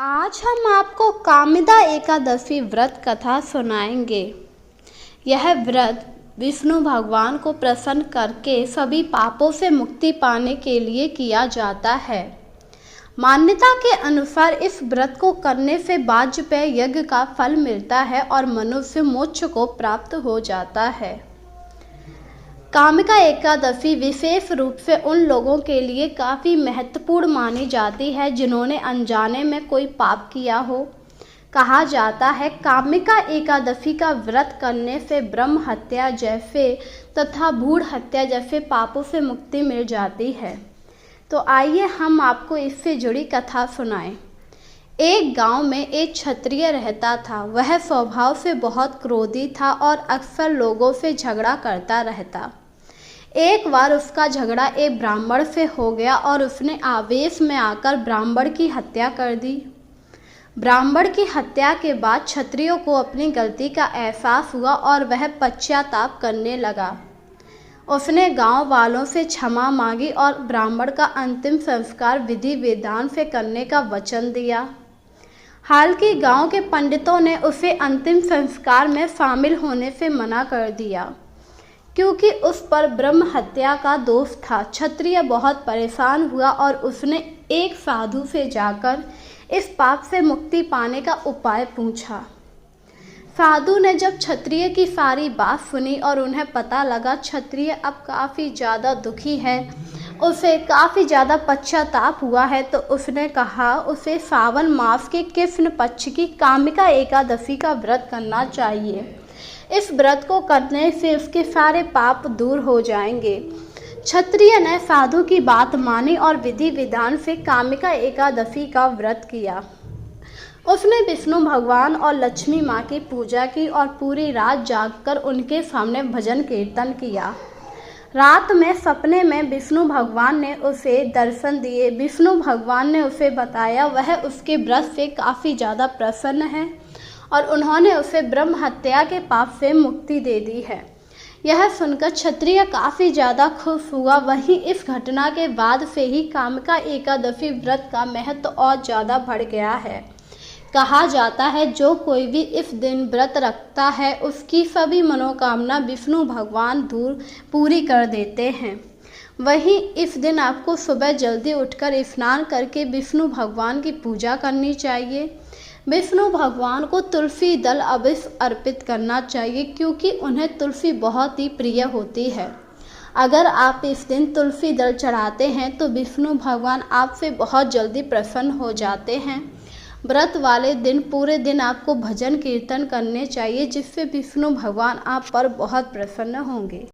आज हम आपको कामिदा एकादशी व्रत कथा सुनाएंगे। यह व्रत विष्णु भगवान को प्रसन्न करके सभी पापों से मुक्ति पाने के लिए किया जाता है। मान्यता के अनुसार इस व्रत को करने से वाजपेय यज्ञ का फल मिलता है और मनुष्य मोक्ष को प्राप्त हो जाता है। कामिका एकादशी विशेष रूप से उन लोगों के लिए काफ़ी महत्वपूर्ण मानी जाती है जिन्होंने अनजाने में कोई पाप किया हो। कहा जाता है कामिका एकादशी का व्रत करने से ब्रह्म हत्या जैसे तथा भ्रूण हत्या जैसे पापों से मुक्ति मिल जाती है। तो आइए हम आपको इससे जुड़ी कथा सुनाएं। एक गांव में एक क्षत्रिय रहता था। वह स्वभाव से बहुत क्रोधी था और अक्सर लोगों से झगड़ा करता रहता। एक बार उसका झगड़ा एक ब्राह्मण से हो गया और उसने आवेश में आकर ब्राह्मण की हत्या कर दी। ब्राह्मण की हत्या के बाद क्षत्रिय को अपनी गलती का एहसास हुआ और वह पश्चाताप करने लगा। उसने गांव वालों से क्षमा मांगी और ब्राह्मण का अंतिम संस्कार विधि विधान से करने का वचन दिया। हालांकि गांव के पंडितों ने उसे अंतिम संस्कार में शामिल होने से मना कर दिया क्योंकि उस पर ब्रह्म हत्या का दोष था। क्षत्रिय बहुत परेशान हुआ और उसने एक साधु से जाकर इस पाप से मुक्ति पाने का उपाय पूछा। साधु ने जब क्षत्रिय की सारी बात सुनी और उन्हें पता लगा क्षत्रिय अब काफ़ी ज़्यादा दुखी है, उसे काफ़ी ज़्यादा पश्चाताप हुआ है, तो उसने कहा उसे सावन मास के कृष्ण पक्ष की कामिका एकादशी का व्रत करना चाहिए। इस व्रत को करने से उसके सारे पाप दूर हो जाएंगे। क्षत्रिय ने साधु की बात मानी और विधि विधान से कामिका एकादशी का व्रत किया। उसने विष्णु भगवान और लक्ष्मी माँ की पूजा की और पूरी रात जागकर उनके सामने भजन कीर्तन किया। रात में सपने में विष्णु भगवान ने उसे दर्शन दिए। विष्णु भगवान ने उसे बताया वह उसके व्रत से काफ़ी ज़्यादा प्रसन्न है और उन्होंने उसे ब्रह्म हत्या के पाप से मुक्ति दे दी है। यह सुनकर क्षत्रिय काफ़ी ज़्यादा खुश हुआ। वहीं इस घटना के बाद से ही कामिका एकादशी व्रत का महत्व और ज़्यादा बढ़ गया है। कहा जाता है जो कोई भी इस दिन व्रत रखता है उसकी सभी मनोकामना विष्णु भगवान पूरी कर देते हैं। वहीं इस दिन आपको सुबह जल्दी उठकर स्नान करके विष्णु भगवान की पूजा करनी चाहिए। विष्णु भगवान को तुलसी दल अवश्य अर्पित करना चाहिए क्योंकि उन्हें तुलसी बहुत ही प्रिय होती है। अगर आप इस दिन तुलसी दल चढ़ाते हैं तो विष्णु भगवान आपसे बहुत जल्दी प्रसन्न हो जाते हैं। व्रत वाले दिन पूरे दिन आपको भजन कीर्तन करने चाहिए जिससे विष्णु भगवान आप पर बहुत प्रसन्न होंगे।